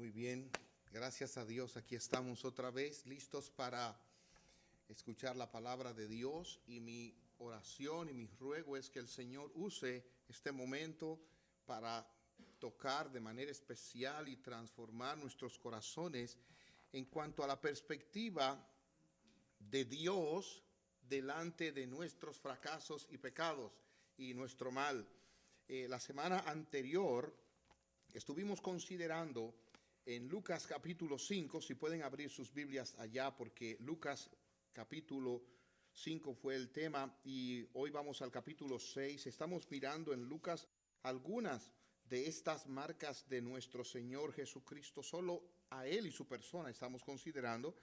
Muy bien, gracias a Dios. Aquí estamos otra vez listos para escuchar la palabra de Dios, y mi oración y mi ruego es que el Señor use este momento para tocar de manera especial y transformar nuestros corazones en cuanto a la perspectiva de Dios delante de nuestros fracasos y pecados y nuestro mal. La semana anterior estuvimos considerando en Lucas capítulo 5, si pueden abrir sus Biblias allá, porque Lucas capítulo 5 fue el tema, y hoy vamos al capítulo 6. Estamos mirando en Lucas algunas de estas marcas de nuestro Señor Jesucristo. Solo a Él y su persona estamos considerando,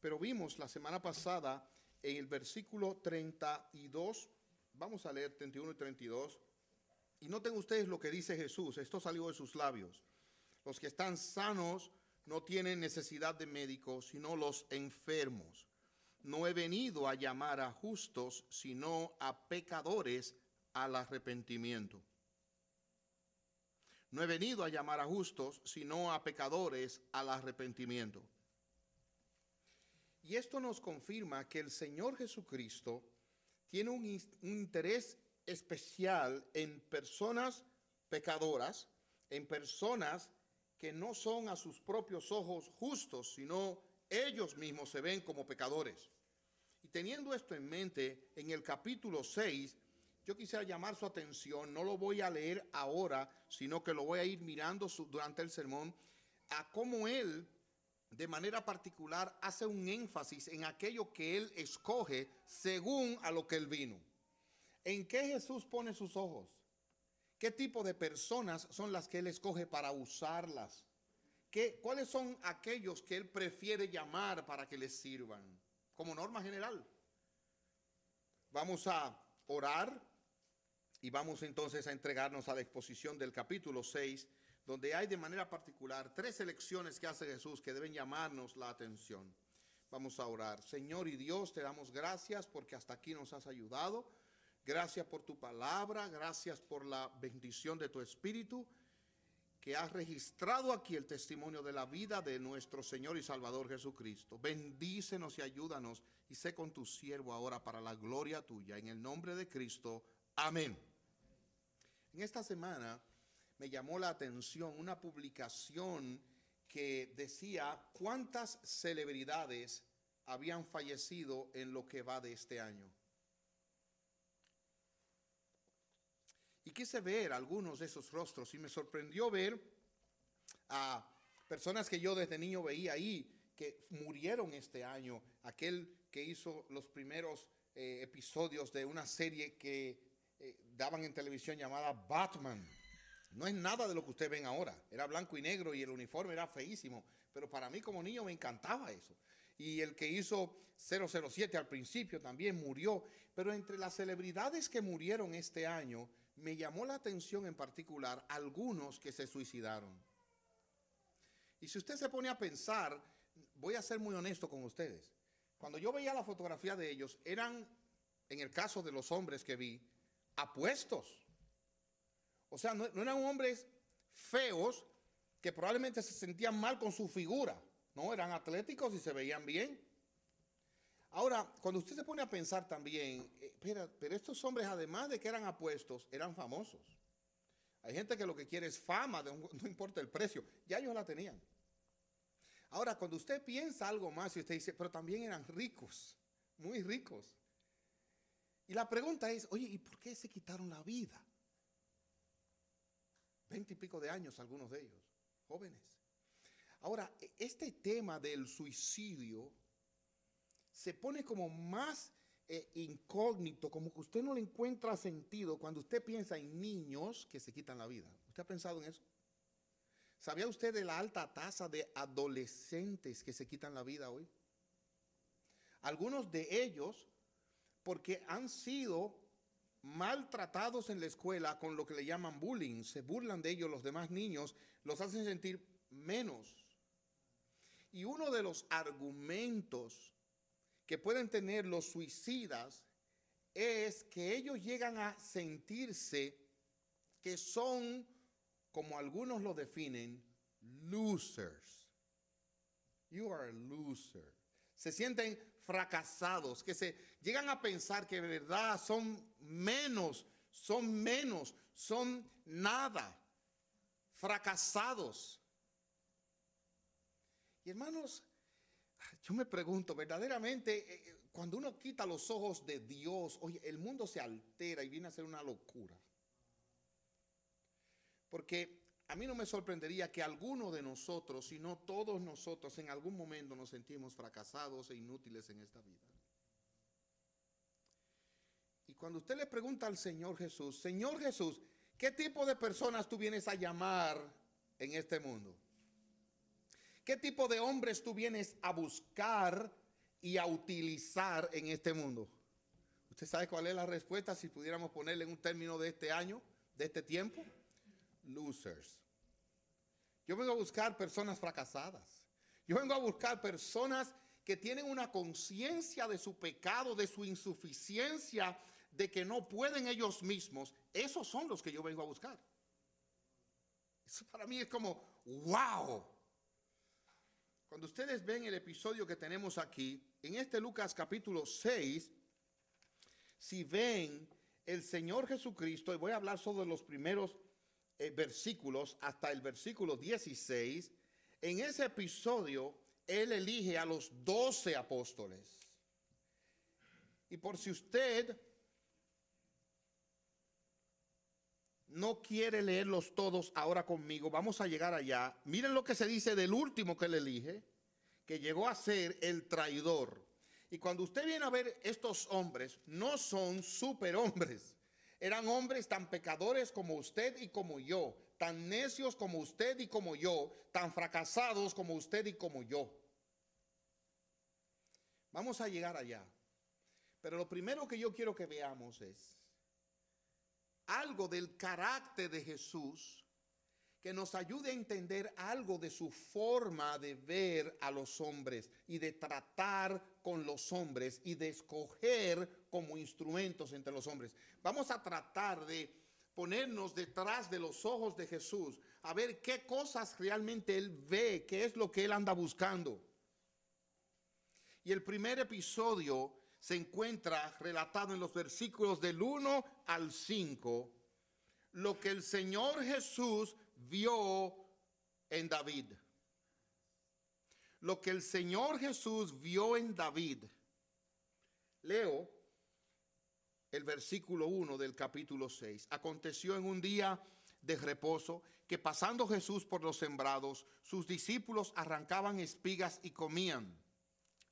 pero vimos la semana pasada en el versículo 32, vamos a leer 31 y 32, y noten ustedes lo que dice Jesús. Esto salió de sus labios: los que están sanos no tienen necesidad de médicos, sino los enfermos. No he venido a llamar a justos, sino a pecadores al arrepentimiento. No he venido a llamar a justos, sino a pecadores al arrepentimiento. Y esto nos confirma que el Señor Jesucristo tiene un interés especial en personas pecadoras, en personas que no son a sus propios ojos justos, sino ellos mismos se ven como pecadores. Y teniendo esto en mente, en el capítulo 6, yo quisiera llamar su atención. No lo voy a leer ahora, sino que lo voy a ir mirando durante el sermón, a cómo él, de manera particular, hace un énfasis en aquello que él escoge según a lo que él vino. ¿En qué Jesús pone sus ojos? ¿Qué tipo de personas son las que él escoge para usarlas? ¿Cuáles son aquellos que él prefiere llamar para que les sirvan? Como norma general. Vamos a orar y vamos entonces a entregarnos a la exposición del capítulo 6, donde hay de manera particular 3 elecciones que hace Jesús que deben llamarnos la atención. Vamos a orar. Señor y Dios, te damos gracias porque hasta aquí nos has ayudado. Gracias por tu palabra, gracias por la bendición de tu Espíritu, que has registrado aquí el testimonio de la vida de nuestro Señor y Salvador Jesucristo. Bendícenos y ayúdanos, y sé con tu siervo ahora para la gloria tuya. En el nombre de Cristo, amén. En esta semana me llamó la atención una publicación que decía cuántas celebridades habían fallecido en lo que va de este año. Y quise ver algunos de esos rostros, y me sorprendió ver a personas que yo desde niño veía ahí, que murieron este año. Aquel que hizo los primeros episodios de una serie que daban en televisión llamada Batman. No es nada de lo que ustedes ven ahora. Era blanco y negro y el uniforme era feísimo, pero para mí como niño me encantaba eso. Y el que hizo 007 al principio también murió. Pero entre las celebridades que murieron este año, me llamó la atención en particular algunos que se suicidaron. Y si usted se pone a pensar, voy a ser muy honesto con ustedes. Cuando yo veía la fotografía de ellos, eran, en el caso de los hombres que vi, apuestos. O sea, no eran hombres feos que probablemente se sentían mal con su figura. No, eran atléticos y se veían bien. Ahora, cuando usted se pone a pensar también, pero estos hombres, además de que eran apuestos, eran famosos. Hay gente que lo que quiere es fama, no importa el precio. Ya ellos la tenían. Ahora, cuando usted piensa algo más y usted dice, pero también eran ricos, muy ricos. Y la pregunta es, oye, ¿y por qué se quitaron la vida? 20 y pico de años algunos de ellos, jóvenes. Ahora, este tema del suicidio se pone como más incógnito, como que usted no le encuentra sentido cuando usted piensa en niños que se quitan la vida. ¿Usted ha pensado en eso? ¿Sabía usted de la alta tasa de adolescentes que se quitan la vida hoy? Algunos de ellos porque han sido maltratados en la escuela con lo que le llaman bullying. Se burlan de ellos los demás niños, los hacen sentir menos. Y uno de los argumentos que pueden tener los suicidas es que ellos llegan a sentirse que son, como algunos lo definen, losers. You are a loser. Se sienten fracasados, que se llegan a pensar que de verdad son menos, son nada, fracasados. Y hermanos, yo me pregunto, verdaderamente, cuando uno quita los ojos de Dios, oye, el mundo se altera y viene a ser una locura. Porque a mí no me sorprendería que alguno de nosotros, si no todos nosotros, en algún momento nos sentimos fracasados e inútiles en esta vida. Y cuando usted le pregunta al Señor Jesús, ¿qué tipo de personas tú vienes a llamar en este mundo? ¿Qué tipo de hombres tú vienes a buscar y a utilizar en este mundo? ¿Usted sabe cuál es la respuesta si pudiéramos ponerle en un término de este año, de este tiempo? Losers. Yo vengo a buscar personas fracasadas. Yo vengo a buscar personas que tienen una conciencia de su pecado, de su insuficiencia, de que no pueden ellos mismos. Esos son los que yo vengo a buscar. Eso para mí es como, wow. Cuando ustedes ven el episodio que tenemos aquí, en este Lucas capítulo 6, si ven el Señor Jesucristo, y voy a hablar sobre los primeros versículos hasta el versículo 16, en ese episodio Él elige a los 12 apóstoles. Y por si usted no quiere leerlos todos ahora conmigo, vamos a llegar allá. Miren lo que se dice del último que Él elige, que llegó a ser el traidor. Y cuando usted viene a ver estos hombres, no son superhombres. Eran hombres tan pecadores como usted y como yo, tan necios como usted y como yo, tan fracasados como usted y como yo. Vamos a llegar allá. Pero lo primero que yo quiero que veamos es algo del carácter de Jesús que nos ayude a entender algo de su forma de ver a los hombres y de tratar con los hombres y de escoger como instrumentos entre los hombres. Vamos a tratar de ponernos detrás de los ojos de Jesús, a ver qué cosas realmente Él ve, qué es lo que Él anda buscando. Y el primer episodio se encuentra relatado en los versículos del 1 al 5, lo que el Señor Jesús vio en David. Lo que el Señor Jesús vio en David. Leo el versículo 1 del capítulo 6. Aconteció en un día de reposo que pasando Jesús por los sembrados, sus discípulos arrancaban espigas y comían,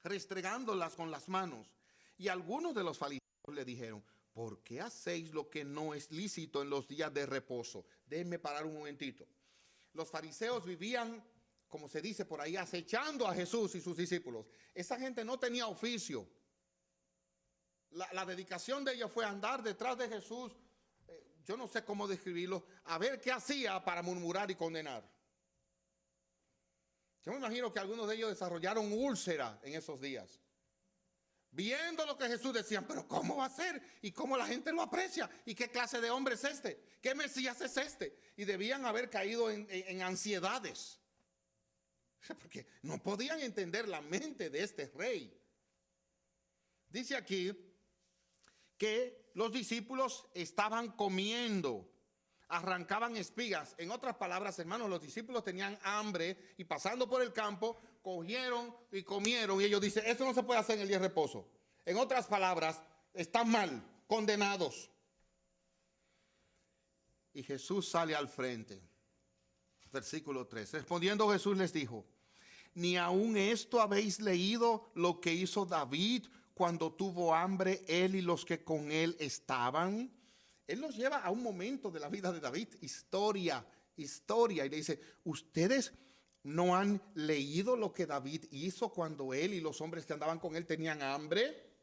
restregándolas con las manos. Y algunos de los fariseos le dijeron: ¿por qué hacéis lo que no es lícito en los días de reposo? Déjenme parar un momentito. Los fariseos vivían, como se dice por ahí, acechando a Jesús y sus discípulos. Esa gente no tenía oficio. La dedicación de ellos fue andar detrás de Jesús, yo no sé cómo describirlo, a ver qué hacía para murmurar y condenar. Yo me imagino que algunos de ellos desarrollaron úlcera en esos días, viendo lo que Jesús decía, pero ¿cómo va a ser? ¿Y cómo la gente lo aprecia? ¿Y qué clase de hombre es este? ¿Qué Mesías es este? Y debían haber caído en ansiedades, porque no podían entender la mente de este rey. Dice aquí que los discípulos estaban comiendo, arrancaban espigas. En otras palabras, hermanos, los discípulos tenían hambre y pasando por el campo, cogieron y comieron. Y ellos dicen, eso no se puede hacer en el día de reposo. En otras palabras, están mal, condenados. Y Jesús sale al frente. Versículo 3. Respondiendo Jesús les dijo: ¿ni aún esto habéis leído lo que hizo David cuando tuvo hambre, él y los que con él estaban? Él nos lleva a un momento de la vida de David, historia, y le dice, ¿ustedes no han leído lo que David hizo cuando él y los hombres que andaban con él tenían hambre?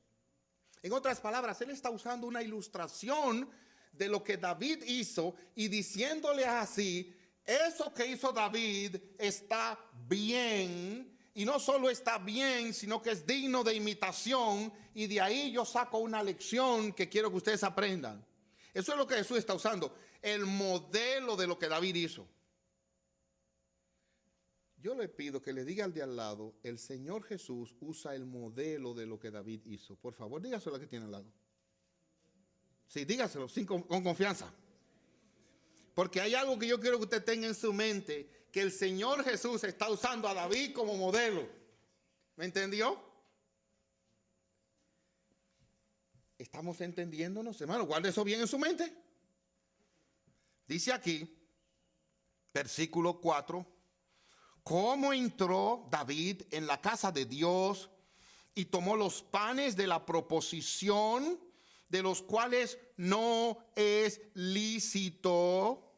En otras palabras, él está usando una ilustración de lo que David hizo y diciéndole así, eso que hizo David está bien. Y no solo está bien, sino que es digno de imitación. Y de ahí yo saco una lección que quiero que ustedes aprendan. Eso es lo que Jesús está usando. El modelo de lo que David hizo. Yo le pido que le diga al de al lado, el Señor Jesús usa el modelo de lo que David hizo. Por favor, dígaselo a que tiene al lado. Sí, dígaselo con confianza. Porque hay algo que yo quiero que usted tenga en su mente, que el Señor Jesús está usando a David como modelo. ¿Me entendió? ¿Estamos entendiéndonos, hermano? Guarde eso bien en su mente. Dice aquí, versículo 4, cómo entró David en la casa de Dios y tomó los panes de la proposición, de los cuales no es lícito.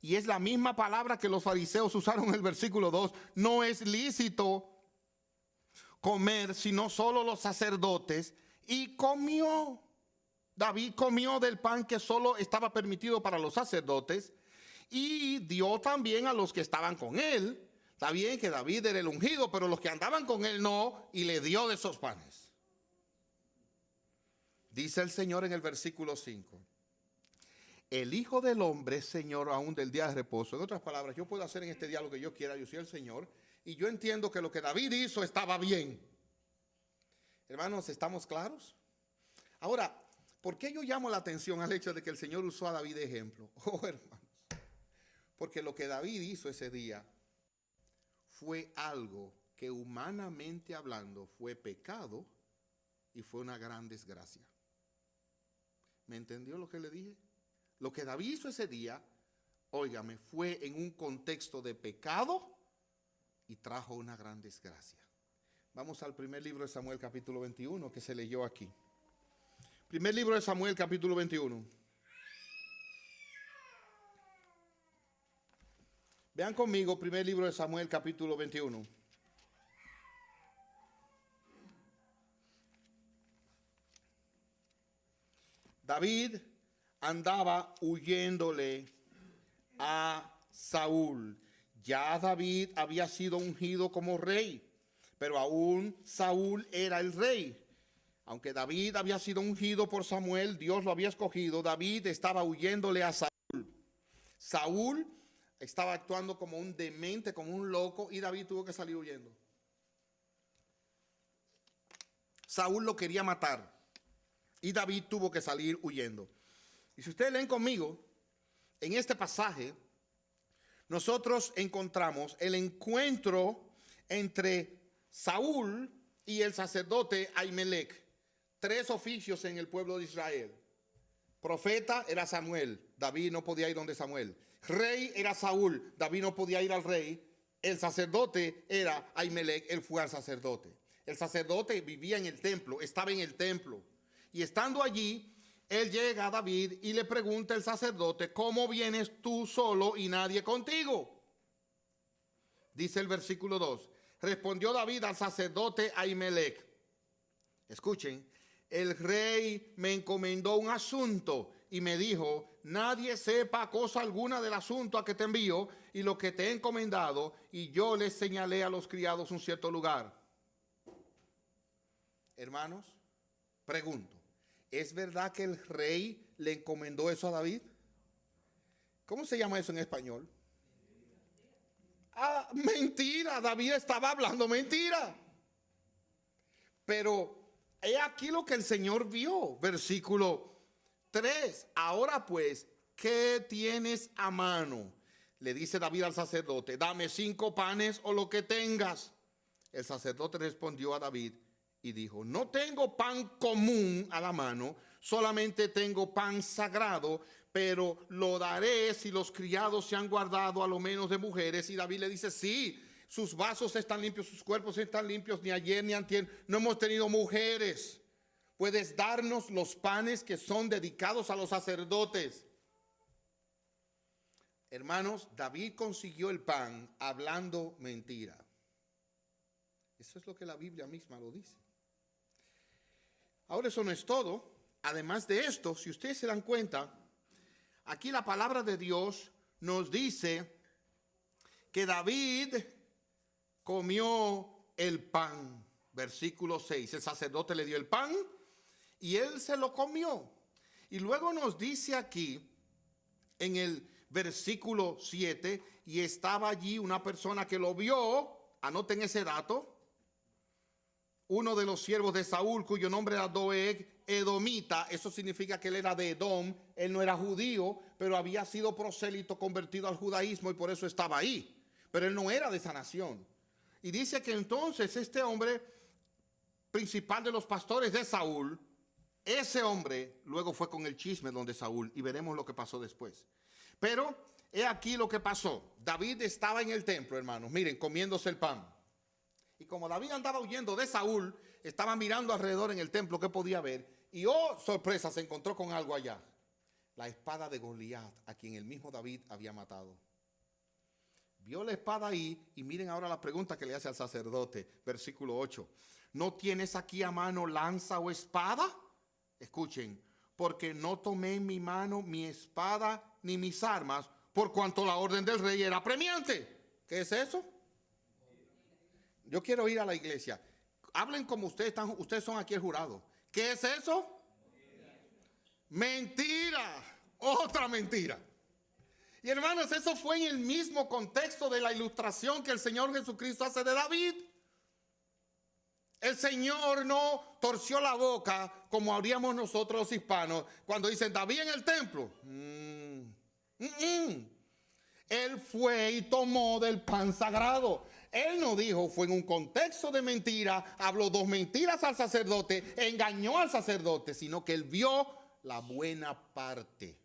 Y es la misma palabra que los fariseos usaron en el versículo 2. No es lícito comer sino solo los sacerdotes. Y comió. David comió del pan que solo estaba permitido para los sacerdotes. Y dio también a los que estaban con él. Está bien que David era el ungido, pero los que andaban con él no. Y le dio de esos panes. Dice el Señor en el versículo 5. El Hijo del Hombre es Señor aún del día de reposo. En otras palabras, yo puedo hacer en este día lo que yo quiera. Yo soy el Señor. Y yo entiendo que lo que David hizo estaba bien. Hermanos, ¿estamos claros? Ahora, ¿por qué yo llamo la atención al hecho de que el Señor usó a David de ejemplo? Oh, hermanos. Porque lo que David hizo ese día fue algo que humanamente hablando fue pecado y fue una gran desgracia. ¿Me entendió lo que le dije? Lo que David hizo ese día, óigame, fue en un contexto de pecado y trajo una gran desgracia. Vamos al primer libro de Samuel, capítulo 21, que se leyó aquí. Primer libro de Samuel, capítulo 21. Vean conmigo, primer libro de Samuel, capítulo 21. David andaba huyéndole a Saúl. Ya David había sido ungido como rey, pero aún Saúl era el rey. Aunque David había sido ungido por Samuel, Dios lo había escogido, David estaba huyéndole a Saúl. Saúl estaba actuando como un demente, como un loco, y David tuvo que salir huyendo. Saúl lo quería matar y David tuvo que salir huyendo. Y si ustedes leen conmigo, en este pasaje, nosotros encontramos el encuentro entre Saúl y el sacerdote Ahimelech. 3 oficios en el pueblo de Israel. Profeta era Samuel, David no podía ir donde Samuel. Rey era Saúl, David no podía ir al rey. El sacerdote era Ahimelech, él fue al sacerdote. El sacerdote vivía en el templo, estaba en el templo. Y estando allí, él llega a David y le pregunta al sacerdote, ¿cómo vienes tú solo y nadie contigo? Dice el versículo 2. Respondió David al sacerdote Ahimelech. Escuchen, el rey me encomendó un asunto y me dijo, nadie sepa cosa alguna del asunto a que te envío y lo que te he encomendado, y yo les señalé a los criados un cierto lugar. Hermanos, pregunto, ¿es verdad que el rey le encomendó eso a David? ¿Cómo se llama eso en español? Ah, mentira, David estaba hablando mentira. Pero he aquí lo que el Señor vio, versículo 3. Ahora pues, ¿qué tienes a mano? Le dice David al sacerdote, dame 5 panes o lo que tengas. El sacerdote respondió a David y dijo, no tengo pan común a la mano, solamente tengo pan sagrado, pero lo daré si los criados se han guardado a lo menos de mujeres. Y David le dice, sí, sus vasos están limpios, sus cuerpos están limpios, ni ayer ni antier no hemos tenido mujeres. Puedes darnos los panes que son dedicados a los sacerdotes. Hermanos, David consiguió el pan hablando mentira. Eso es lo que la Biblia misma lo dice. Ahora eso no es todo. Además de esto, si ustedes se dan cuenta, aquí la palabra de Dios nos dice que David comió el pan. Versículo 6. El sacerdote le dio el pan y él se lo comió. Y luego nos dice aquí, en el versículo 7, y estaba allí una persona que lo vio, anoten ese dato, uno de los siervos de Saúl, cuyo nombre era Doeg, edomita. Eso significa que él era de Edom, él no era judío, pero había sido prosélito convertido al judaísmo y por eso estaba ahí, pero él no era de esa nación. Y dice que entonces este hombre principal de los pastores de Saúl, ese hombre luego fue con el chisme donde Saúl, y veremos lo que pasó después. Pero he aquí lo que pasó. David estaba en el templo, hermanos, miren, comiéndose el pan. Y como David andaba huyendo de Saúl, estaba mirando alrededor en el templo que podía ver. Y oh, sorpresa, se encontró con algo allá. La espada de Goliat, a quien el mismo David había matado. Vio la espada ahí y miren ahora la pregunta que le hace al sacerdote. Versículo 8. ¿No tienes aquí a mano lanza o espada? Escuchen. Porque no tomé en mi mano mi espada ni mis armas, por cuanto la orden del rey era apremiante. ¿Qué es eso? Yo quiero ir a la iglesia. Hablen como ustedes son aquí el jurado. ¿Qué es eso? Mentira. Otra mentira. Y hermanos, eso fue en el mismo contexto de la ilustración que el Señor Jesucristo hace de David. El Señor no torció la boca como haríamos nosotros los hispanos cuando dicen David en el templo. Él fue y tomó del pan sagrado. Él no dijo, fue en un contexto de mentira, habló dos mentiras al sacerdote, engañó al sacerdote, sino que él vio la buena parte.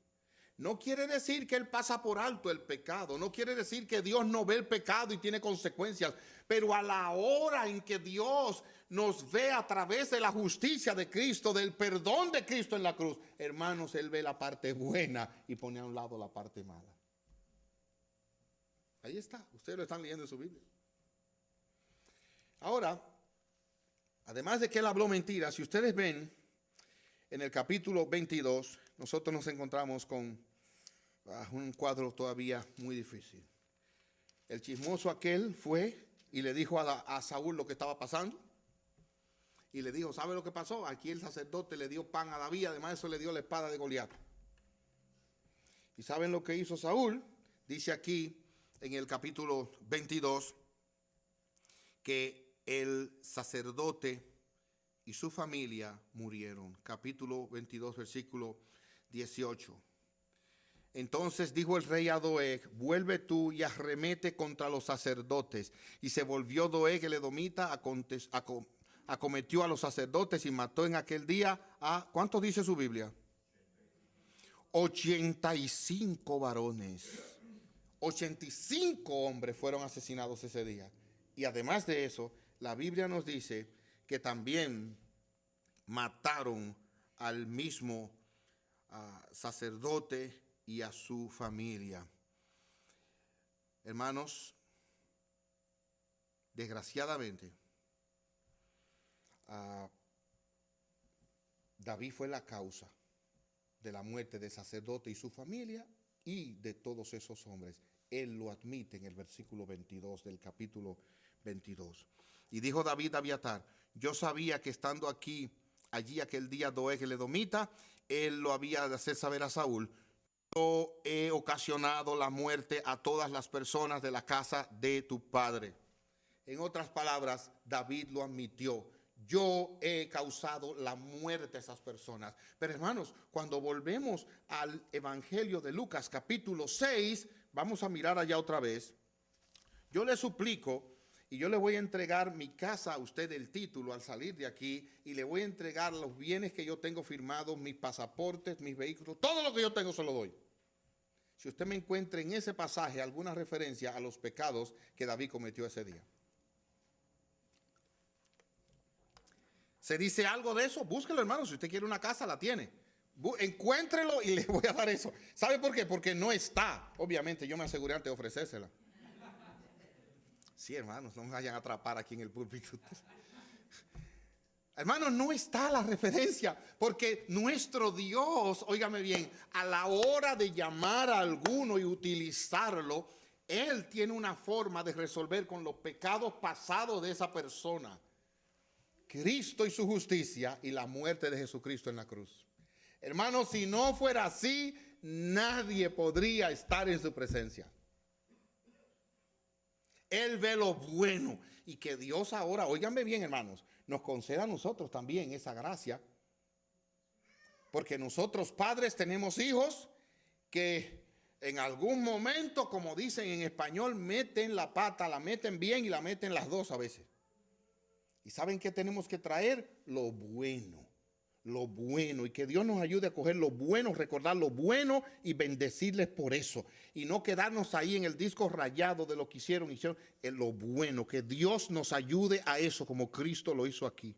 No quiere decir que él pasa por alto el pecado, no quiere decir que Dios no ve el pecado y tiene consecuencias, pero a la hora en que Dios nos ve a través de la justicia de Cristo, del perdón de Cristo en la cruz, hermanos, él ve la parte buena y pone a un lado la parte mala. Ahí está, ustedes lo están leyendo en su Biblia. Ahora, además de que él habló mentiras, si ustedes ven en el capítulo 22, nosotros nos encontramos con un cuadro todavía muy difícil. El chismoso aquel fue y le dijo a Saúl lo que estaba pasando. Y le dijo, ¿sabe lo que pasó? Aquí el sacerdote le dio pan a David, además de eso le dio la espada de Goliat. ¿Y saben lo que hizo Saúl? Dice aquí en el capítulo 22 que el sacerdote y su familia murieron. Capítulo 22, versículo 18. Entonces dijo el rey a Doeg, vuelve tú y arremete contra los sacerdotes. Y se volvió Doeg el edomita, acometió a los sacerdotes y mató en aquel día a, ¿cuánto dice su Biblia? 85 varones. 85 hombres fueron asesinados ese día. Y además de eso, la Biblia nos dice que también mataron al mismo sacerdote y a su familia. Hermanos, desgraciadamente, David fue la causa de la muerte del sacerdote y su familia y de todos esos hombres. Él lo admite en el versículo 22 del capítulo 22. Y dijo David a Abiatar, yo sabía que estando allí aquel día Doeg el edomita, él lo había de hacer saber a Saúl, yo he ocasionado la muerte a todas las personas de la casa de tu padre. En otras palabras, David lo admitió. Yo he causado la muerte a esas personas. Pero hermanos, cuando volvemos al Evangelio de Lucas capítulo 6, vamos a mirar allá otra vez. Yo le suplico y yo le voy a entregar mi casa a usted, el título, al salir de aquí, y le voy a entregar los bienes que yo tengo firmados, mis pasaportes, mis vehículos, todo lo que yo tengo se lo doy. Si usted me encuentra en ese pasaje alguna referencia a los pecados que David cometió ese día. ¿Se dice algo de eso? Búsquelo, hermano. Si usted quiere una casa, la tiene. Encuéntrelo y le voy a dar eso. ¿Sabe por qué? Porque no está. Obviamente, yo me aseguré antes de ofrecérsela. Sí, hermanos, no me vayan a atrapar aquí en el púlpito. Hermanos, no está la referencia, porque nuestro Dios, óigame bien, a la hora de llamar a alguno y utilizarlo, Él tiene una forma de resolver con los pecados pasados de esa persona. Cristo y su justicia y la muerte de Jesucristo en la cruz. Hermanos, si no fuera así, nadie podría estar en su presencia. Él ve lo bueno y que Dios ahora, óiganme bien hermanos, nos conceda a nosotros también esa gracia. Porque nosotros padres tenemos hijos que en algún momento, como dicen en español, meten la pata, la meten bien y la meten las dos a veces. ¿Y saben qué tenemos que traer? Lo bueno, y que Dios nos ayude a coger lo bueno, recordar lo bueno y bendecirles por eso. Y no quedarnos ahí en el disco rayado de lo que hicieron en lo bueno, que Dios nos ayude a eso como Cristo lo hizo aquí.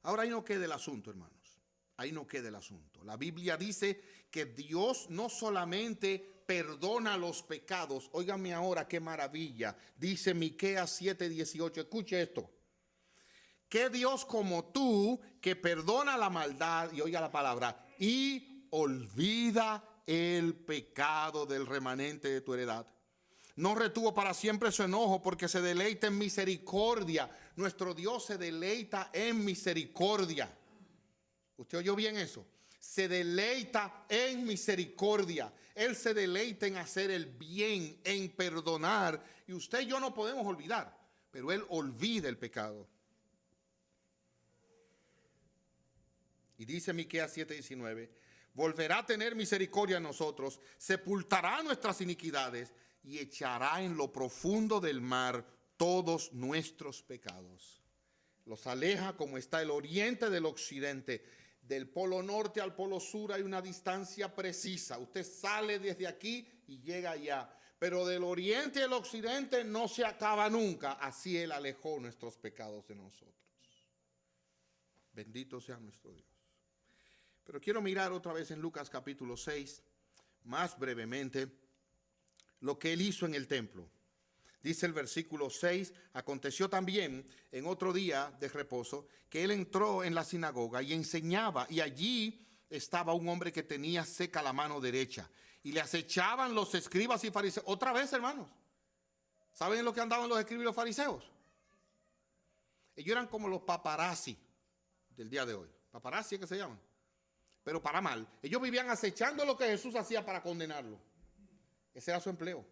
Ahora ahí no queda el asunto, hermanos. Ahí no queda el asunto. La Biblia dice que Dios no solamente perdona los pecados. Óigame ahora qué maravilla. Dice Miqueas 7:18. Escuche esto. Que Dios como tú, que perdona la maldad, y oiga la palabra, y olvida el pecado del remanente de tu heredad. No retuvo para siempre su enojo, porque se deleita en misericordia. Nuestro Dios se deleita en misericordia. ¿Usted oyó bien eso? Se deleita en misericordia. Él se deleita en hacer el bien, en perdonar. Y usted y yo no podemos olvidar, pero Él olvida el pecado. Y dice Miqueas 7:19, volverá a tener misericordia a nosotros, sepultará nuestras iniquidades y echará en lo profundo del mar todos nuestros pecados. Los aleja como está el oriente del occidente. Del polo norte al polo sur hay una distancia precisa. Usted sale desde aquí y llega allá. Pero del oriente al occidente no se acaba nunca. Así Él alejó nuestros pecados de nosotros. Bendito sea nuestro Dios. Pero quiero mirar otra vez en Lucas capítulo 6, más brevemente, lo que Él hizo en el templo. Dice el versículo 6, aconteció también en otro día de reposo que Él entró en la sinagoga y enseñaba, y allí estaba un hombre que tenía seca la mano derecha, y le acechaban los escribas y fariseos. Otra vez, hermanos, ¿saben lo que andaban los escribas y los fariseos? Ellos eran como los paparazzi del día de hoy. Paparazzi es que se llaman, pero para mal. Ellos vivían acechando lo que Jesús hacía para condenarlo. Ese era su empleo.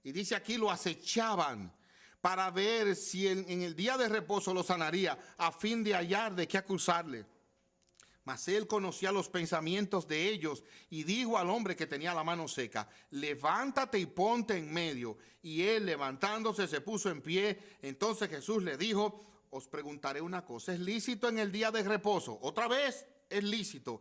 Y dice aquí, lo acechaban para ver si en el día de reposo lo sanaría, a fin de hallar de qué acusarle. Mas Él conocía los pensamientos de ellos y dijo al hombre que tenía la mano seca, levántate y ponte en medio. Y él, levantándose, se puso en pie. Entonces Jesús le dijo, os preguntaré una cosa, ¿es lícito en el día de reposo? Otra vez, es lícito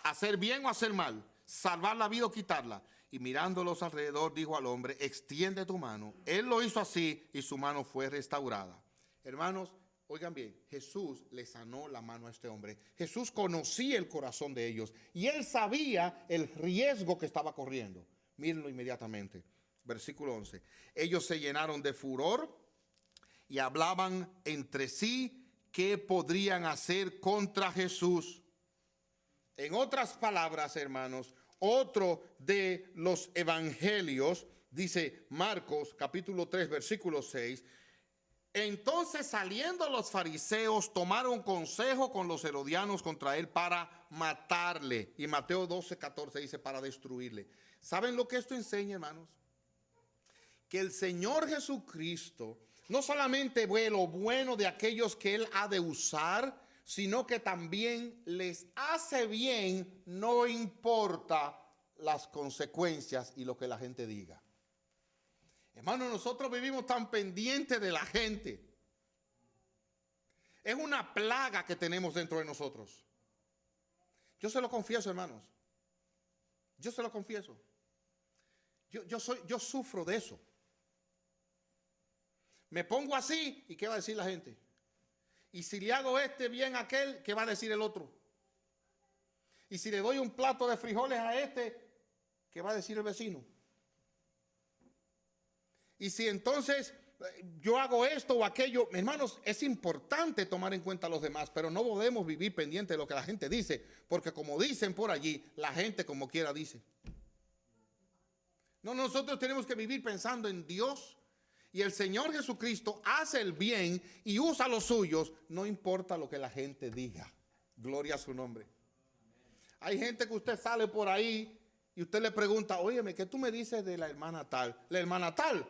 hacer bien o hacer mal, salvar la vida o quitarla. Y mirándolos alrededor, dijo al hombre, extiende tu mano. Él lo hizo así y su mano fue restaurada. Hermanos, oigan bien, Jesús le sanó la mano a este hombre. Jesús conocía el corazón de ellos y Él sabía el riesgo que estaba corriendo. Mírenlo inmediatamente. Versículo 11. Ellos se llenaron de furor y hablaban entre sí qué podrían hacer contra Jesús. En otras palabras, hermanos, otro de los evangelios, dice Marcos capítulo 3 versículo 6, entonces saliendo los fariseos tomaron consejo con los herodianos contra él para matarle. Y Mateo 12:14 dice para destruirle. ¿Saben lo que esto enseña, hermanos? Que el Señor Jesucristo no solamente ve lo bueno de aquellos que Él ha de usar, sino que también les hace bien, no importa las consecuencias y lo que la gente diga. Hermano, nosotros vivimos tan pendientes de la gente. Es una plaga que tenemos dentro de nosotros. Yo se lo confieso, hermanos. Yo se lo confieso. Yo sufro de eso. Me pongo así y ¿qué va a decir la gente? Y si le hago bien a aquel, ¿qué va a decir el otro? Y si le doy un plato de frijoles a ¿qué va a decir el vecino? Y si entonces yo hago esto o aquello, hermanos, es importante tomar en cuenta a los demás, pero no podemos vivir pendiente de lo que la gente dice, porque como dicen por allí, la gente como quiera dice. No, nosotros tenemos que vivir pensando en Dios. Y el Señor Jesucristo hace el bien y usa los suyos, no importa lo que la gente diga. Gloria a su nombre. Hay gente que usted sale por ahí y usted le pregunta, óyeme, ¿qué tú me dices de la hermana tal? La hermana tal,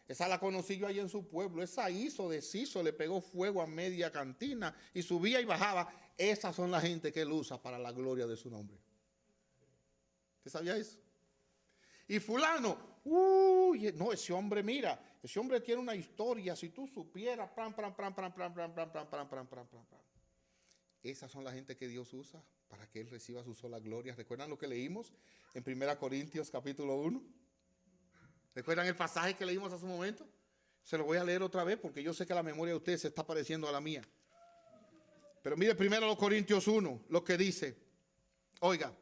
esa la conocí yo allá en su pueblo, esa hizo, deshizo, le pegó fuego a media cantina y subía y bajaba. Esas son la gente que él usa para la gloria de su nombre. ¿Usted sabía eso? Y fulano, no, ese hombre, mira, ese hombre tiene una historia, si tú supieras, Esas son la gente que Dios usa para que Él reciba su sola gloria. ¿Recuerdan lo que leímos en 1 Corintios capítulo 1? ¿Recuerdan el pasaje que leímos hace un momento? Se lo voy a leer otra vez porque yo sé que la memoria de ustedes se está pareciendo a la mía. Pero mire primero los Corintios 1, lo que dice. Oiga,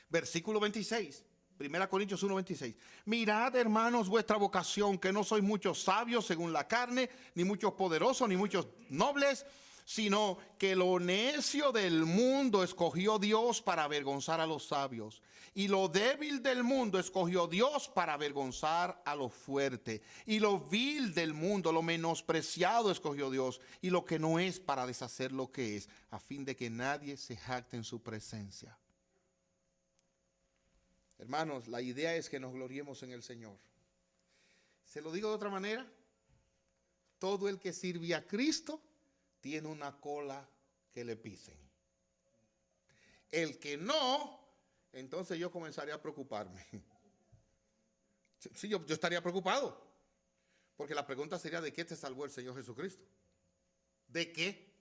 versículo 26. 1 Corintios 1, 26. Mirad, hermanos, vuestra vocación, que no sois muchos sabios según la carne, ni muchos poderosos, ni muchos nobles, sino que lo necio del mundo escogió Dios para avergonzar a los sabios. Y lo débil del mundo escogió Dios para avergonzar a lo fuerte. Y lo vil del mundo, lo menospreciado escogió Dios. Y lo que no es para deshacer lo que es, a fin de que nadie se jacte en su presencia. Hermanos, la idea es que nos gloriemos en el Señor. Se lo digo de otra manera. Todo el que sirve a Cristo tiene una cola que le pisen. El que no, entonces yo comenzaría a preocuparme. Sí, yo estaría preocupado. Porque la pregunta sería, ¿de qué te salvó el Señor Jesucristo? ¿De qué?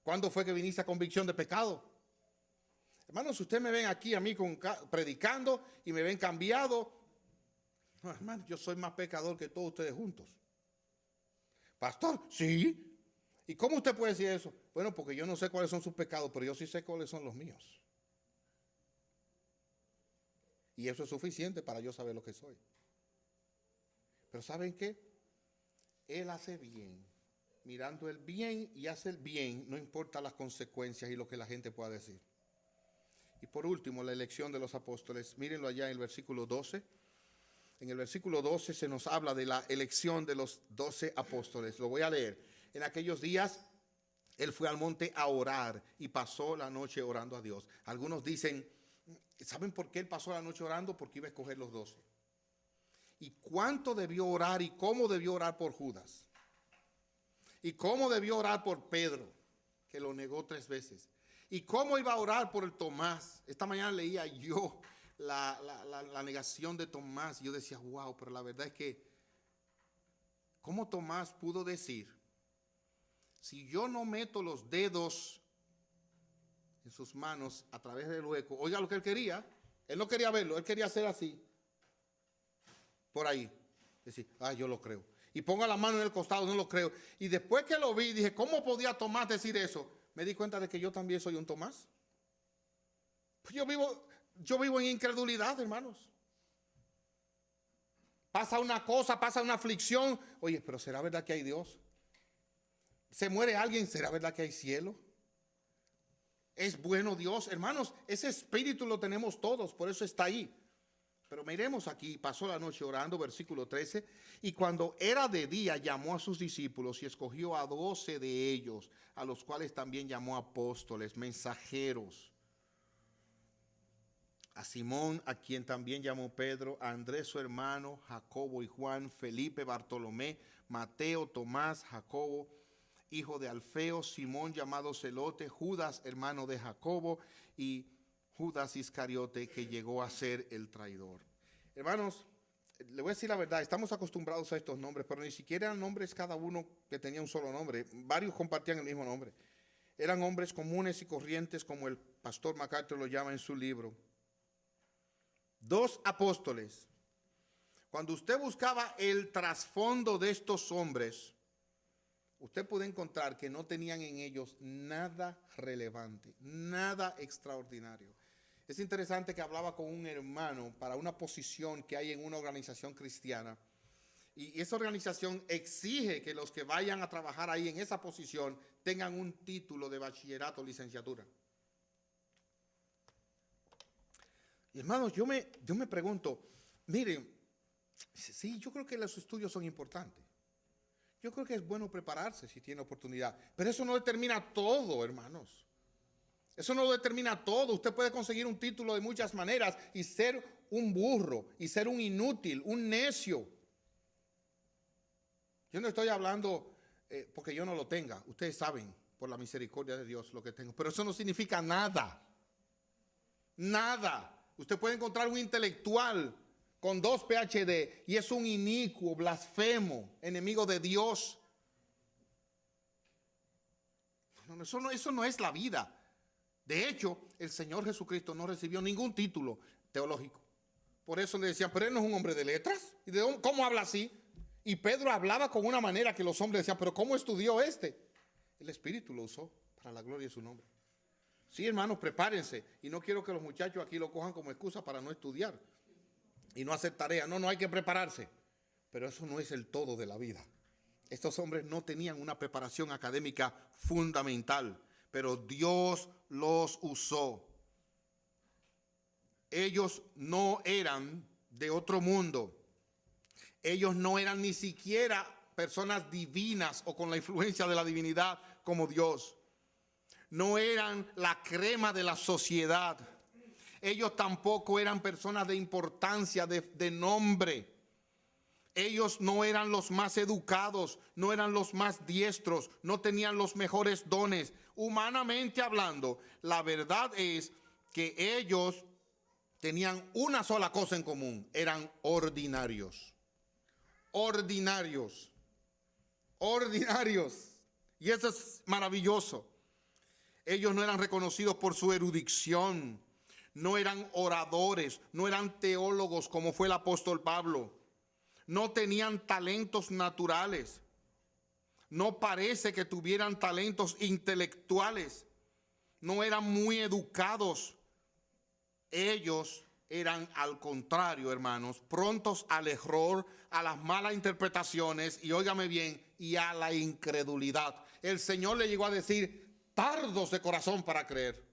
¿Cuándo fue que viniste a convicción de pecado? Hermanos, si ustedes me ven aquí a mí predicando y me ven cambiado, no, hermano, yo soy más pecador que todos ustedes juntos. Pastor, sí. ¿Y cómo usted puede decir eso? Bueno, porque yo no sé cuáles son sus pecados, pero yo sí sé cuáles son los míos. Y eso es suficiente para yo saber lo que soy. Pero ¿saben qué? Él hace bien. Mirando el bien y hace el bien, no importa las consecuencias y lo que la gente pueda decir. Y por último, la elección de los apóstoles. Mírenlo allá en el versículo 12. En el versículo 12 se nos habla de la elección de los 12 apóstoles. Lo voy a leer. En aquellos días, él fue al monte a orar y pasó la noche orando a Dios. Algunos dicen, ¿saben por qué él pasó la noche orando? Porque iba a escoger los 12. ¿Y cuánto debió orar y cómo debió orar por Judas? ¿Y cómo debió orar por Pedro, que lo negó 3 veces? ¿Y cómo iba a orar por el Tomás? Esta mañana leía yo la negación de Tomás y yo decía, wow, pero la verdad es que, ¿cómo Tomás pudo decir, si yo no meto los dedos en sus manos a través del hueco? Oiga lo que él quería, él no quería verlo, él quería hacer así, por ahí, decir, yo lo creo. Y ponga la mano en el costado, no lo creo. Y después que lo vi, dije, ¿cómo podía Tomás decir eso? Me di cuenta de que yo también soy un Tomás. Pues yo vivo en incredulidad, hermanos. Pasa una cosa, pasa una aflicción. Oye, pero ¿será verdad que hay Dios? ¿Se muere alguien? ¿Será verdad que hay cielo? ¿Es bueno Dios? Hermanos, ese espíritu lo tenemos todos, por eso está ahí. Pero miremos aquí, pasó la noche orando, versículo 13, y cuando era de día llamó a sus discípulos y escogió a 12 de ellos, a los cuales también llamó apóstoles, mensajeros. A Simón, a quien también llamó Pedro, a Andrés su hermano, Jacobo y Juan, Felipe, Bartolomé, Mateo, Tomás, Jacobo, hijo de Alfeo, Simón llamado Celote, Judas, hermano de Jacobo, y Judas Iscariote, que llegó a ser el traidor. Hermanos, le voy a decir la verdad, estamos acostumbrados a estos nombres, pero ni siquiera eran nombres cada uno que tenía un solo nombre. Varios compartían el mismo nombre. Eran hombres comunes y corrientes, como el pastor MacArthur lo llama en su libro. 2 apóstoles. Cuando usted buscaba el trasfondo de estos hombres, usted puede encontrar que no tenían en ellos nada relevante, nada extraordinario. Es interesante que hablaba con un hermano para una posición que hay en una organización cristiana, y esa organización exige que los que vayan a trabajar ahí en esa posición tengan un título de bachillerato o licenciatura. Y hermanos, yo me pregunto, miren, sí, yo creo que los estudios son importantes. Yo creo que es bueno prepararse si tiene oportunidad, pero eso no determina todo, hermanos. Eso no lo determina todo. Usted puede conseguir un título de muchas maneras y ser un burro, y ser un inútil, un necio. Yo no estoy hablando porque yo no lo tenga. Ustedes saben, por la misericordia de Dios, lo que tengo. Pero eso no significa nada. Nada. Usted puede encontrar un intelectual con 2 PhD y es un inicuo, blasfemo, enemigo de Dios. Eso no es la vida. De hecho, el Señor Jesucristo no recibió ningún título teológico. Por eso le decían, pero él no es un hombre de letras. ¿Y cómo habla así? Y Pedro hablaba con una manera que los hombres decían, pero ¿cómo estudió este? El Espíritu lo usó para la gloria de su nombre. Sí, hermanos, prepárense. Y no quiero que los muchachos aquí lo cojan como excusa para no estudiar y no hacer tarea. No hay que prepararse. Pero eso no es el todo de la vida. Estos hombres no tenían una preparación académica fundamental, pero Dios los usó. Ellos no eran de otro mundo. Ellos no eran ni siquiera personas divinas o con la influencia de la divinidad como Dios. No eran la crema de la sociedad. Ellos tampoco eran personas de importancia, de nombre. Ellos no eran los más educados, no eran los más diestros, no tenían los mejores dones. Humanamente hablando, la verdad es que ellos tenían una sola cosa en común: eran ordinarios. Ordinarios. Ordinarios. Y eso es maravilloso. Ellos no eran reconocidos por su erudición, no eran oradores, no eran teólogos como fue el apóstol Pablo. No tenían talentos naturales. No parece que tuvieran talentos intelectuales. No eran muy educados. Ellos eran, al contrario, hermanos, prontos al error, a las malas interpretaciones y, óigame bien, y a la incredulidad. El Señor le llegó a decir, tardos de corazón para creer.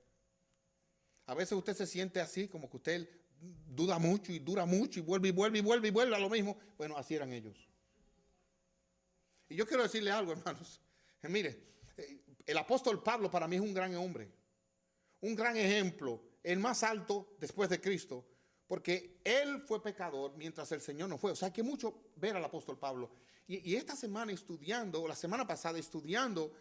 A veces usted se siente así, como que usted duda mucho y dura mucho y vuelve a lo mismo. Bueno, así eran ellos. Y yo quiero decirle algo, hermanos. Mire, el apóstol Pablo para mí es un gran hombre, un gran ejemplo, el más alto después de Cristo, porque él fue pecador mientras el Señor no fue. O sea, que mucho ver al apóstol Pablo. Y esta semana estudiando, o la semana pasada estudiando,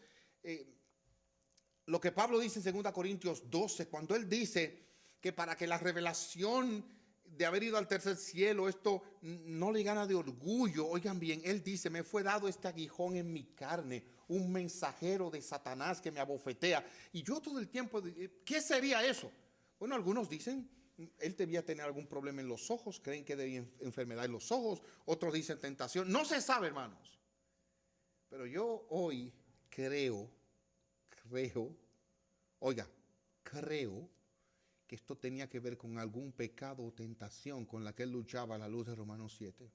lo que Pablo dice en 2 Corintios 12, cuando él dice que para que la revelación de haber ido al tercer cielo, esto no le gana de orgullo. Oigan bien, él dice, me fue dado este aguijón en mi carne, un mensajero de Satanás que me abofetea. Y yo todo el tiempo, ¿qué sería eso? Bueno, algunos dicen, él debía tener algún problema en los ojos, creen que debía enfermedad en los ojos, otros dicen tentación, no se sabe, hermanos. Pero yo hoy creo que esto tenía que ver con algún pecado o tentación con la que él luchaba a la luz de Romanos 7.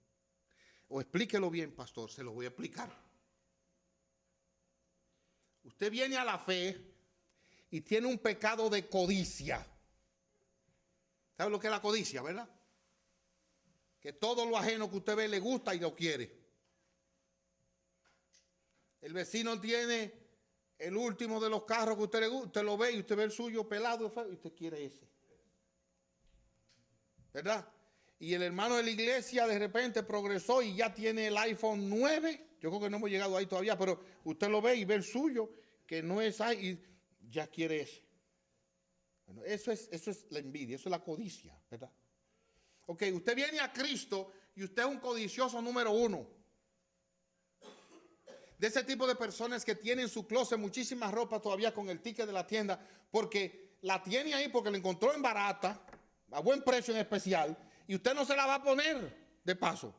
O explíquelo bien, pastor, se lo voy a explicar. Usted viene a la fe y tiene un pecado de codicia. ¿Sabe lo que es la codicia, verdad? Que todo lo ajeno que usted ve le gusta y lo quiere. El vecino tiene el último de los carros que usted le gusta, usted lo ve y usted ve el suyo pelado y usted quiere ese. ¿Verdad? Y el hermano de la iglesia de repente progresó y ya tiene el iPhone 9. Yo creo que no hemos llegado ahí todavía, pero usted lo ve y ve el suyo, que no es ahí, y ya quiere ese. Bueno, eso es la envidia, eso es la codicia, ¿verdad? Ok, usted viene a Cristo y usted es un codicioso número 1. De ese tipo de personas que tienen en su closet muchísima ropa todavía con el ticket de la tienda, porque la tiene ahí porque la encontró en barata, a buen precio en especial, y usted no se la va a poner de paso,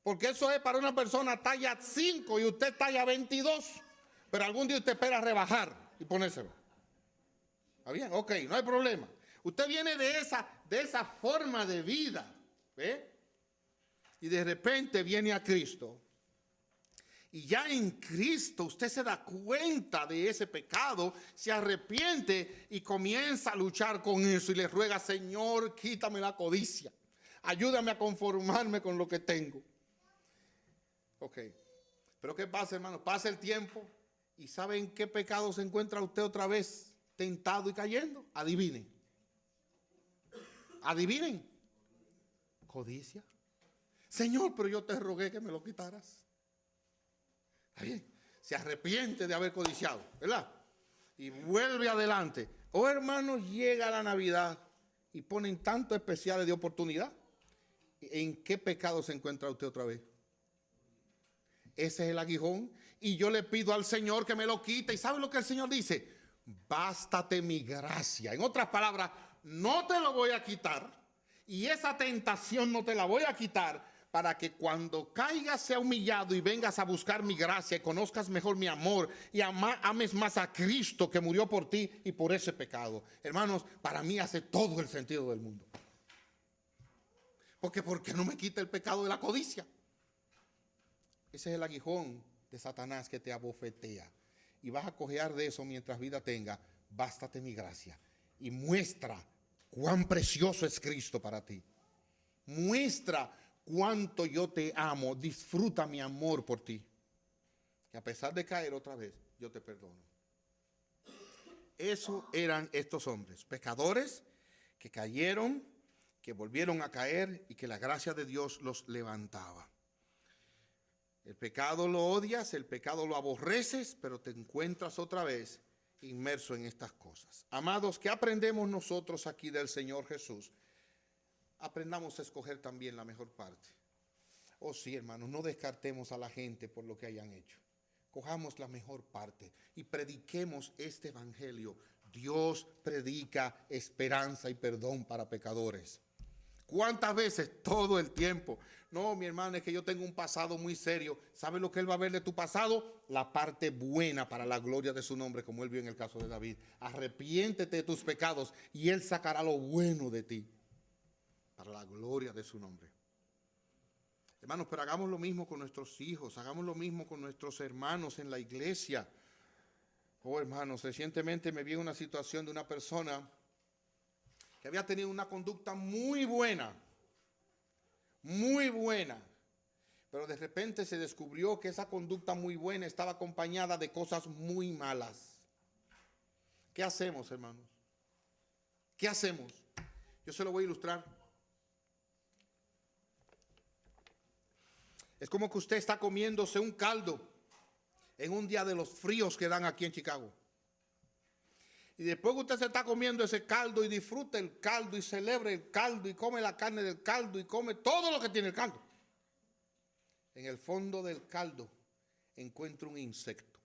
porque eso es para una persona talla 5 y usted talla 22, pero algún día usted espera rebajar y ponérselo. ¿Está bien? Ok, no hay problema. Usted viene de esa forma de vida, ¿ve? Y de repente viene a Cristo. Y ya en Cristo usted se da cuenta de ese pecado, se arrepiente y comienza a luchar con eso y le ruega, Señor, quítame la codicia, ayúdame a conformarme con lo que tengo. Ok, pero ¿qué pasa, hermano? Pasa el tiempo y ¿saben qué pecado se encuentra usted otra vez tentado y cayendo? Adivinen. Adivinen. Codicia. Señor, pero yo te rogué que me lo quitaras. Está bien. Se arrepiente de haber codiciado, ¿verdad? Y vuelve adelante. Oh, hermanos, llega la Navidad y ponen tantos especiales de oportunidad. ¿En qué pecado se encuentra usted otra vez? Ese es el aguijón. Y yo le pido al Señor que me lo quite. ¿Y sabe lo que el Señor dice? Bástate mi gracia. En otras palabras, no te lo voy a quitar. Y esa tentación no te la voy a quitar, para que cuando caigas sea humillado y vengas a buscar mi gracia y conozcas mejor mi amor y ames más a Cristo que murió por ti y por ese pecado. Hermanos, para mí hace todo el sentido del mundo. Porque ¿por qué no me quita el pecado de la codicia? Ese es el aguijón de Satanás que te abofetea. Y vas a cojear de eso mientras vida tenga. Bástate mi gracia. Y muestra cuán precioso es Cristo para ti. Muestra cuánto yo te amo. Disfruta mi amor por ti. Y a pesar de caer otra vez, yo te perdono. Eso eran estos hombres, pecadores que cayeron, que volvieron a caer y que la gracia de Dios los levantaba. El pecado lo odias, el pecado lo aborreces, pero te encuentras otra vez inmerso en estas cosas. Amados, ¿qué aprendemos nosotros aquí del Señor Jesús? Aprendamos a escoger también la mejor parte. Oh sí, hermanos, no descartemos a la gente por lo que hayan hecho. Cojamos la mejor parte y prediquemos este evangelio. Dios predica esperanza y perdón para pecadores. ¿Cuántas veces? Todo el tiempo. No, mi hermano, es que yo tengo un pasado muy serio. ¿Sabe lo que Él va a ver de tu pasado? La parte buena para la gloria de su nombre, como Él vio en el caso de David. Arrepiéntete de tus pecados y Él sacará lo bueno de ti para la gloria de su nombre. Hermanos, pero hagamos lo mismo con nuestros hijos, hagamos lo mismo con nuestros hermanos en la iglesia. Oh, hermanos, recientemente me vi en una situación de una persona que había tenido una conducta muy buena, pero de repente se descubrió que esa conducta muy buena estaba acompañada de cosas muy malas. ¿Qué hacemos, hermanos? ¿Qué hacemos? Yo se lo voy a ilustrar. Es como que usted está comiéndose un caldo en un día de los fríos que dan aquí en Chicago. Y después que usted se está comiendo ese caldo y disfruta el caldo y celebra el caldo y come la carne del caldo y come todo lo que tiene el caldo. En el fondo del caldo encuentra un insecto.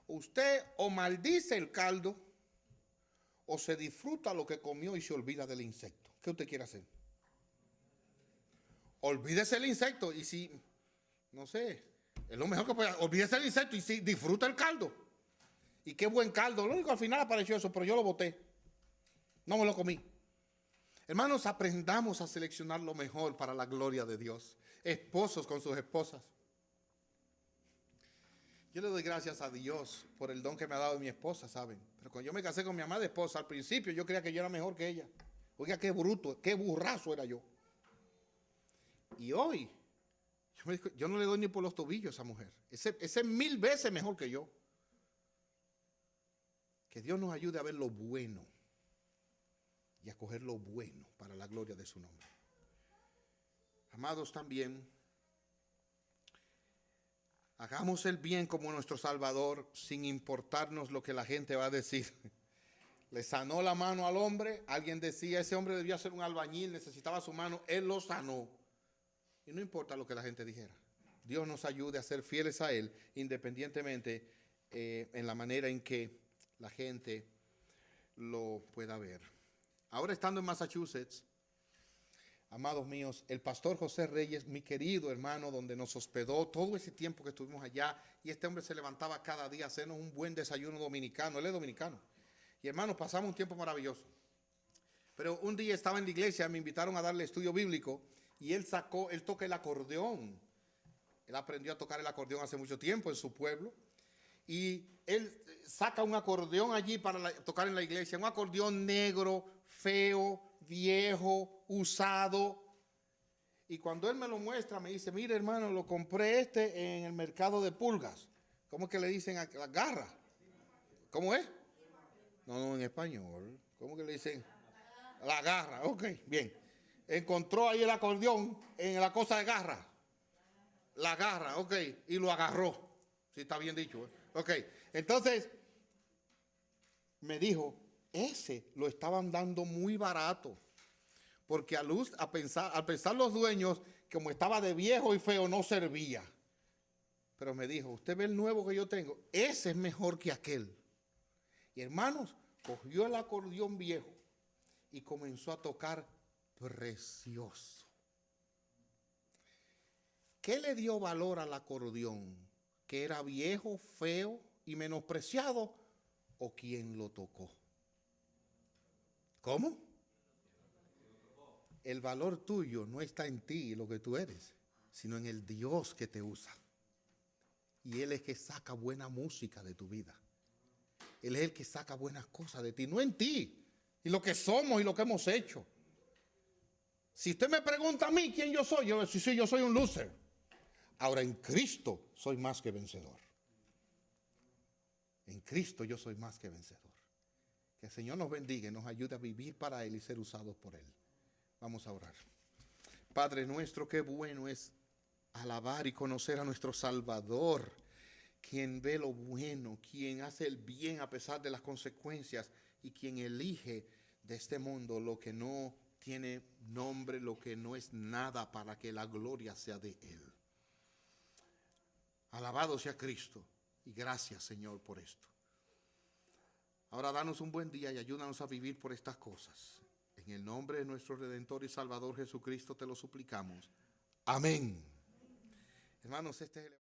Usted o maldice el caldo o se disfruta lo que comió y se olvida del insecto. ¿Qué usted quiere hacer? Olvídese el insecto y si, no sé, es lo mejor que puede. Olvídese el insecto y si disfruta el caldo. Y qué buen caldo. Lo único al final apareció eso, pero yo lo boté. No me lo comí. Hermanos, aprendamos a seleccionar lo mejor para la gloria de Dios. Esposos con sus esposas. Yo le doy gracias a Dios por el don que me ha dado mi esposa, ¿saben? Pero cuando yo me casé con mi amada esposa, al principio yo creía que yo era mejor que ella. Oiga, qué bruto, qué burrazo era yo. Y hoy, yo no le doy ni por los tobillos a esa mujer. Ese es 1000 veces mejor que yo. Que Dios nos ayude a ver lo bueno y a coger lo bueno para la gloria de su nombre. Amados, también, hagamos el bien como nuestro Salvador sin importarnos lo que la gente va a decir. Le sanó la mano al hombre, alguien decía, ese hombre debía ser un albañil, necesitaba su mano, él lo sanó. Y no importa lo que la gente dijera. Dios nos ayude a ser fieles a Él, independientemente en la manera en que la gente lo pueda ver. Ahora estando en Massachusetts, amados míos, el pastor José Reyes, mi querido hermano, donde nos hospedó todo ese tiempo que estuvimos allá, y este hombre se levantaba cada día a hacernos un buen desayuno dominicano. Él es dominicano. Y hermanos, pasamos un tiempo maravilloso. Pero un día estaba en la iglesia, me invitaron a darle estudio bíblico, y él toca el acordeón. Él aprendió a tocar el acordeón hace mucho tiempo en su pueblo. Y él saca un acordeón allí para tocar en la iglesia. Un acordeón negro, feo, viejo, usado. Y cuando él me lo muestra, me dice, mire hermano, lo compré en el mercado de pulgas. ¿Cómo es que le dicen a las garras? ¿Cómo es? No, en español. ¿Cómo que le dicen? La garra, ok, bien. Encontró ahí el acordeón en la cosa de garra. La garra, ok, y lo agarró. Si está bien dicho, ¿eh? Ok, entonces me dijo, ese lo estaban dando muy barato. Porque al pensar los dueños, como estaba de viejo y feo, no servía. Pero me dijo, usted ve el nuevo que yo tengo, ese es mejor que aquel. Y hermanos, cogió el acordeón viejo y comenzó a tocar precioso. ¿Qué le dio valor al acordeón? ¿Que era viejo, feo y menospreciado? ¿O quién lo tocó? ¿Cómo? El valor tuyo no está en ti y lo que tú eres, sino en el Dios que te usa. Y Él es que saca buena música de tu vida. Él es el que saca buenas cosas de ti, no en ti, y lo que somos y lo que hemos hecho. Si usted me pregunta a mí quién yo soy, yo soy un loser. Ahora en Cristo soy más que vencedor. En Cristo yo soy más que vencedor. Que el Señor nos bendiga y nos ayude a vivir para Él y ser usados por Él. Vamos a orar. Padre nuestro, qué bueno es alabar y conocer a nuestro Salvador, quien ve lo bueno, quien hace el bien a pesar de las consecuencias y quien elige de este mundo lo que no tiene nombre, lo que no es nada, para que la gloria sea de Él. Alabado sea Cristo y gracias, Señor, por esto. Ahora danos un buen día y ayúdanos a vivir por estas cosas. En el nombre de nuestro Redentor y Salvador Jesucristo te lo suplicamos. Amén. Hermanos, este es el